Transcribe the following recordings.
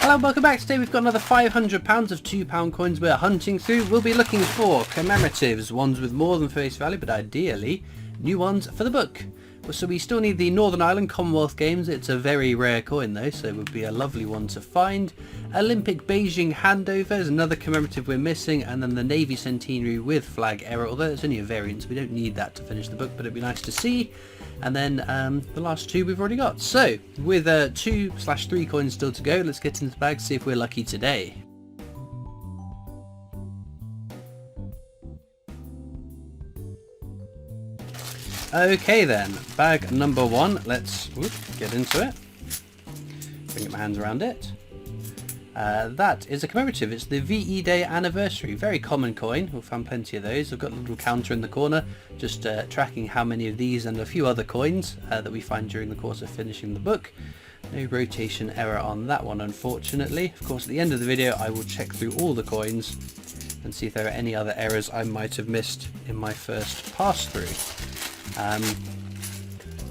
Hello, welcome back. Today we've got another £500 of £2 coins we're hunting through. We'll be looking for commemoratives, ones with more than face value, but ideally new ones for the book. So we still need the Northern Ireland Commonwealth Games. It's a very rare coin though, so it would be a lovely one to find. Olympic Beijing handover is another commemorative we're missing, and then the Navy Centenary with flag error, although it's only a variant, so we don't need that to finish the book, but it'd be nice to see. And then the last two we've already got. So with 2/3 coins still to go, let's get into the bag, see if we're lucky today. Okay then, bag number one, let's get into it. Bring my hands around it. That is a commemorative. It's the VE Day anniversary. Very common coin. We've found plenty of those. I've got a little counter in the corner just tracking how many of these and a few other coins that we find during the course of finishing the book. No rotation error on that one, unfortunately. Of course, at the end of the video I will check through all the coins and see if there are any other errors I might have missed in my first pass through.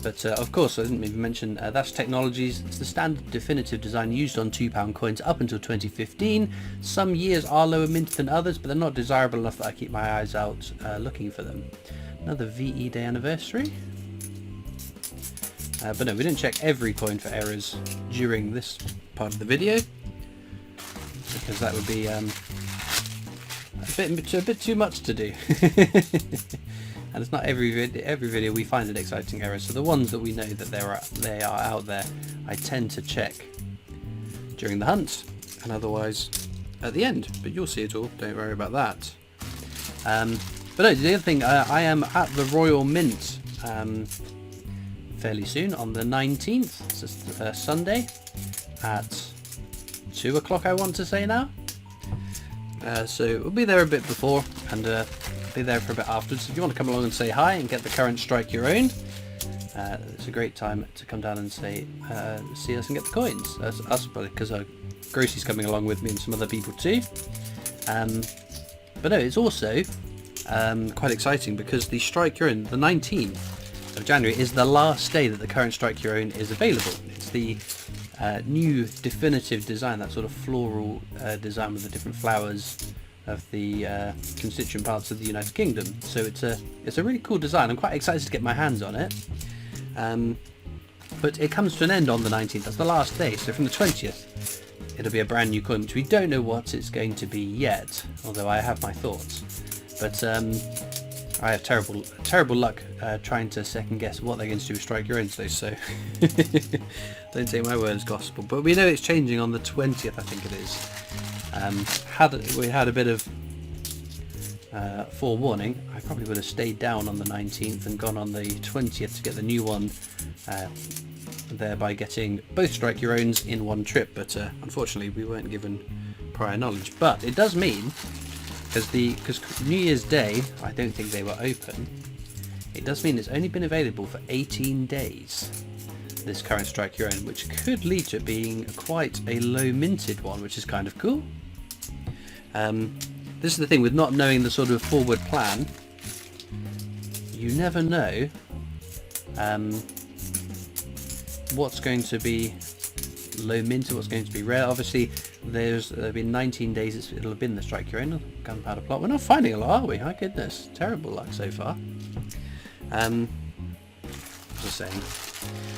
But of course, I didn't even mention that's Technologies. It's the standard definitive design used on £2 coins up until 2015. Some years are lower mint than others, but they're not desirable enough that I keep my eyes out looking for them. Another VE Day anniversary. But no, we didn't check every coin for errors during this part of the video, because that would be a bit too much to do. And it's not every video we find an exciting error, so the ones that we know that they are out there, I tend to check during the hunt, and otherwise at the end. But you'll see it all, don't worry about that. But no, the other thing, I am at the Royal Mint fairly soon, on the 19th, it's just, Sunday, at 2 o'clock I want to say now. So we'll be there a bit before, and be there for a bit afterwards. If you want to come along and say hi and get the current strike your own, it's a great time to come down and say see us and get the coins. Us, because Grossy's coming along with me and some other people too. But no, it's also quite exciting because the strike your own, the 19th of January, is the last day that the current strike your own is available. It's the new definitive design, that sort of floral design with the different flowers of the constituent parts of the United Kingdom. So it's a really cool design. I'm quite excited to get my hands on it. But it comes to an end on the 19th. That's the last day. So from the 20th, it'll be a brand new coin, which we don't know what it's going to be yet, although I have my thoughts. But I have terrible luck trying to second guess what they're going to do with Strike Your Own today, so don't take my word as gospel. But we know it's changing on the 20th, I think it is. We had a bit of forewarning. I probably would have stayed down on the 19th and gone on the 20th to get the new one, thereby getting both Strike Your Owns in one trip, but unfortunately we weren't given prior knowledge. But it does mean, because New Year's Day, I don't think they were open, it does mean it's only been available for 18 days, this current Strike Your Own, which could lead to it being quite a low minted one, which is kind of cool. This is the thing with not knowing the sort of forward plan. You never know what's going to be low minted, what's going to be rare. Obviously there's been 19 days it'll have been the Strike Your Own gunpowder plot. We're not finding a lot, are we? My goodness, terrible luck so far. Just saying.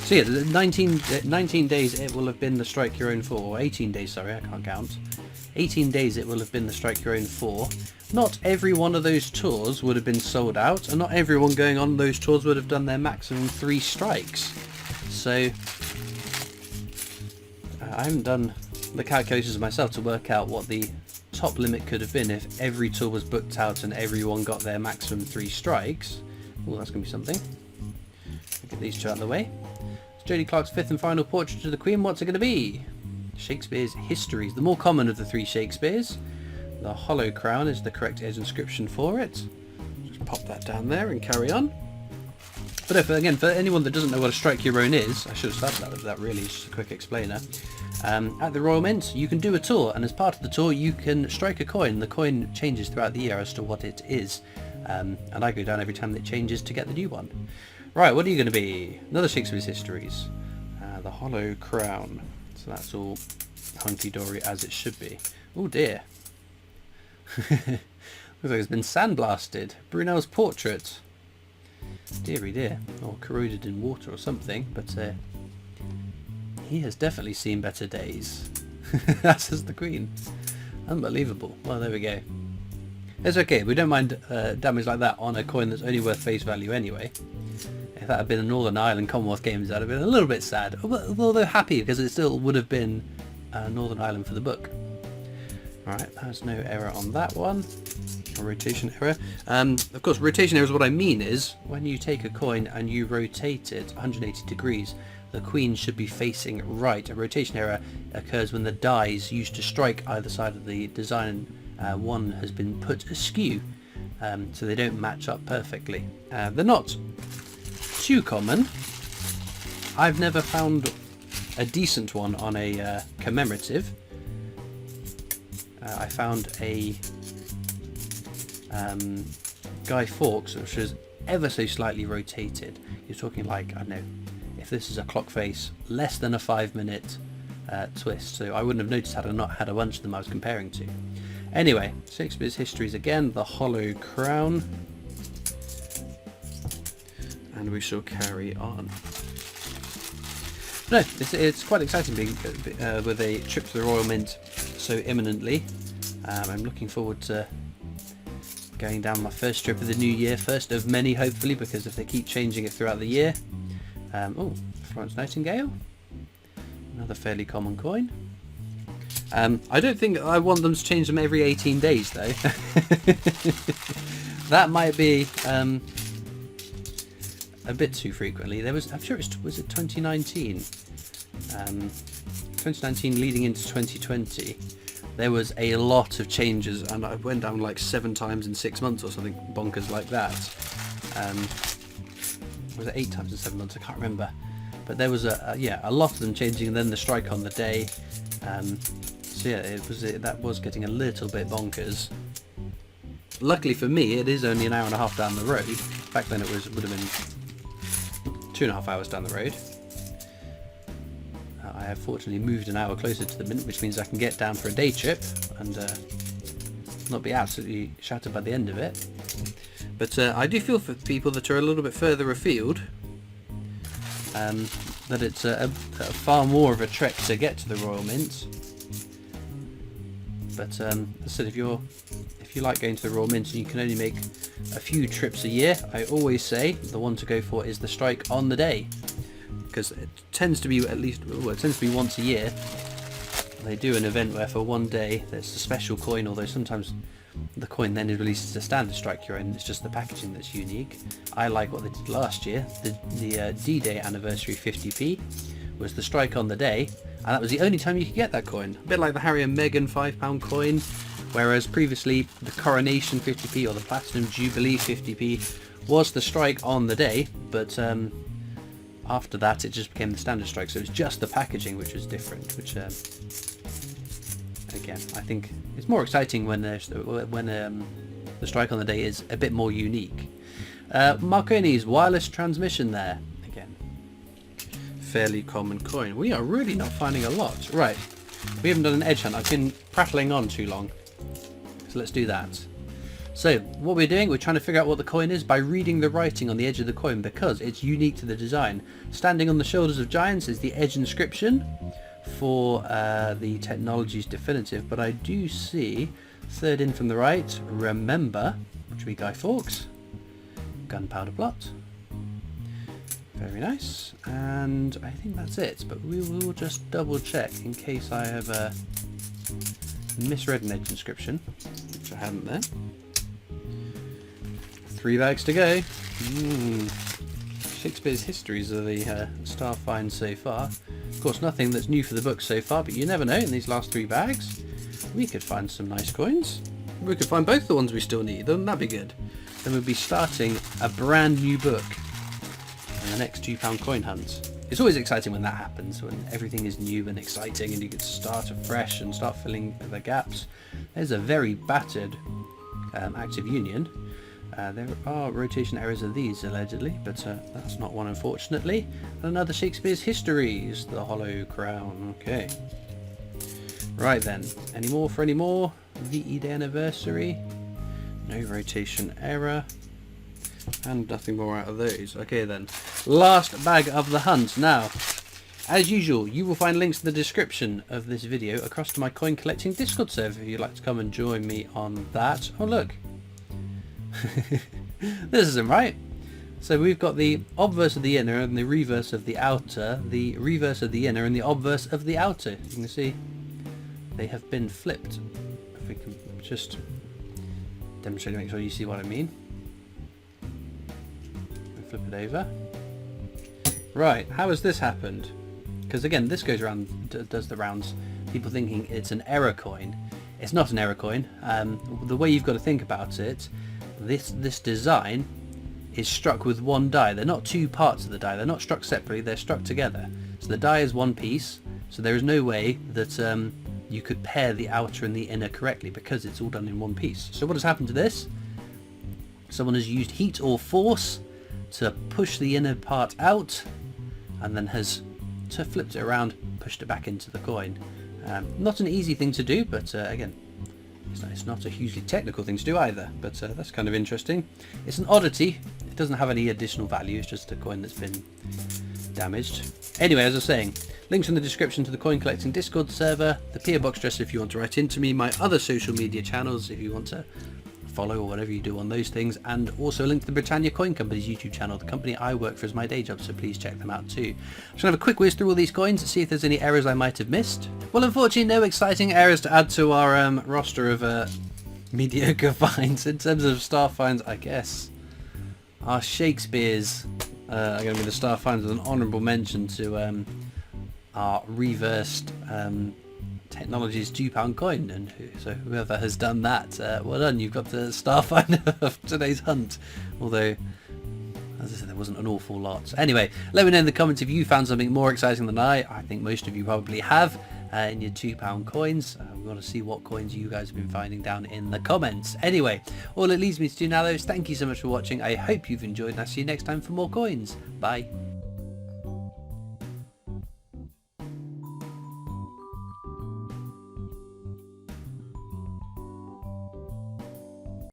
So yeah, the 19 days it will have been the Strike Your Own for, or 18 days, sorry, I can't count. 18 days it will have been the Strike Your Own for. Not every one of those tours would have been sold out, and not everyone going on those tours would have done their maximum 3 strikes. So I haven't done the calculations myself to work out what the top limit could have been if every tour was booked out and everyone got their maximum 3 strikes. Oh, that's going to be something. Get these two out of the way. It's Jodie Clark's 5th and final portrait of the Queen. What's it going to be? Shakespeare's Histories, the more common of the 3 Shakespeares. The hollow crown is the correct inscription for it. Just pop that down there and carry on. But for anyone that doesn't know what a Strike Your Own is, I should have started with that really, it's just a quick explainer. At the Royal Mint you can do a tour, and as part of the tour you can strike a coin. The coin changes throughout the year as to what it is, and I go down every time that it changes to get the new one. Right, what are you going to be? Another Shakespeare's Histories. The hollow crown. So that's all hunky-dory as it should be. Oh dear. Looks like it's been sandblasted. Brunel's portrait. Deary dear. Or corroded in water or something, but he has definitely seen better days. That says the Queen. Unbelievable. Well, there we go. It's okay, we don't mind damage like that on a coin that's only worth face value anyway. If that had been a Northern Ireland Commonwealth Games, that would have been a little bit sad. Although happy, because it still would have been Northern Ireland for the book. Alright, there's no error on that one. A rotation error. Of course, rotation error is what I mean is, when you take a coin and you rotate it 180 degrees, the Queen should be facing right. A rotation error occurs when the dies used to strike either side of the design, one has been put askew, so they don't match up perfectly. They're not too common. I've never found a decent one on a commemorative. I found a Guy Fawkes which was ever so slightly rotated. You're talking like, I don't know, if this is a clock face, less than a 5-minute twist, so I wouldn't have noticed had I not had a bunch of them I was comparing to. Anyway, Shakespeare's Histories again, the hollow crown, and we shall carry on. No, it's quite exciting being with a trip to the Royal Mint so imminently. I'm looking forward to going down my first trip of the new year, first of many hopefully, because if they keep changing it throughout the year. Oh, Florence Nightingale, another fairly common coin. I don't think I want them to change them every 18 days though. That might be a bit too frequently. There was, I'm sure it was it 2019? 2019 leading into 2020. There was a lot of changes, and I went down like 7 times in 6 months or something bonkers like that. Was it 8 times in 7 months? I can't remember. But there was a lot of them changing, and then the strike on the day. So yeah, that was getting a little bit bonkers. Luckily for me, it is only an hour and a half down the road. Back then it would have been 2.5 hours down the road. I have fortunately moved an hour closer to the Mint, which means I can get down for a day trip and not be absolutely shattered by the end of it. But I do feel for people that are a little bit further afield, that it's a far more of a trek to get to the Royal Mint. But as I said, if you like going to the Royal Mint and you can only make a few trips a year, I always say the one to go for is the strike on the day, because it tends to be once a year. They do an event where for one day there's a special coin, although sometimes the coin then is released as a standard strike your own. It's just the packaging that's unique. I like what they did last year. The D-Day anniversary 50p was the strike on the day, and that was the only time you could get that coin. A bit like the Harry and Meghan £5 coin, whereas previously the Coronation 50p or the Platinum Jubilee 50p was the strike on the day, but after that it just became the standard strike, so it was just the packaging which was different, which again I think it's more exciting when the strike on the day is a bit more unique. Marconi's wireless transmission there, again fairly common coin. We are really not finding a lot. Right, we haven't done an edge hunt. I've been prattling on too long, so let's do that. So what we're doing, we're trying to figure out what the coin is by reading the writing on the edge of the coin, because it's unique to the design. Standing on the shoulders of giants is the edge inscription for the Technologies Definitive, but I do see, third in from the right, Remember, which would be Guy Fawkes, Gunpowder Plot. Very nice, and I think that's it, but we will just double check in case I have misread an edge inscription, which I haven't there. 3 bags to go. Shakespeare's Histories are the star finds so far. Of course, nothing that's new for the book so far, but you never know, in these last 3 bags we could find some nice coins. We could find both the ones we still need, then that'd be good. Then we'd be starting a brand new book in the next £2 coin hunt. It's always exciting when that happens, when everything is new and exciting and you can start afresh and start filling the gaps. There's a very battered Active Union. There are rotation errors of these allegedly, but that's not one unfortunately. And another Shakespeare's Histories, the Hollow Crown. Okay. Right then, any more for any more? VE Day anniversary. No rotation error. And nothing more out of those. Okay then, last bag of the hunt. Now, as usual, you will find links in the description of this video across to my coin collecting Discord server if you'd like to come and join me on that. Oh look, this isn't right. So we've got the obverse of the inner and the reverse of the outer, the reverse of the inner and the obverse of the outer. You can see they have been flipped. If we can just demonstrate to make sure you see what I mean. Flip it over. Right, how has this happened? Because again, this goes around, does the rounds, people thinking it's an error coin. It's not an error coin. The way you've got to think about it, this design is struck with one die. They're not two parts of the die. They're not struck separately. They're struck together. So the die is one piece. So there is no way that you could pair the outer and the inner correctly because it's all done in one piece. So what has happened to this? Someone has used heat or force to push the inner part out, and then has flipped it around, pushed it back into the coin. Not an easy thing to do, but again, it's not a hugely technical thing to do either, but that's kind of interesting. It's an oddity. It doesn't have any additional value. It's just a coin that's been damaged. Anyway, as I was saying, links in the description to the coin collecting Discord server, the PO box address if you want to write into me, my other social media channels if you want to follow or whatever you do on those things, and also a link to the Britannia Coin Company's YouTube channel, the company I work for as my day job, so please check them out too. I'm just going to have a quick whiz through all these coins to see if there's any errors I might have missed. Well, unfortunately no exciting errors to add to our roster of mediocre finds. In terms of star finds, I guess our Shakespeare's are going to be the star finds with an honourable mention to our reversed Technology's £2 coin, and so whoever has done that, well done, you've got the star find of today's hunt, although as I said there wasn't an awful lot. So anyway, let me know in the comments if you found something more exciting than I think most of you probably have in your £2 coins. We want to see what coins you guys have been finding down in the comments. Anyway, all it leaves me to do now though is thank you so much for watching. I hope you've enjoyed, and I'll see you next time for more coins. Bye.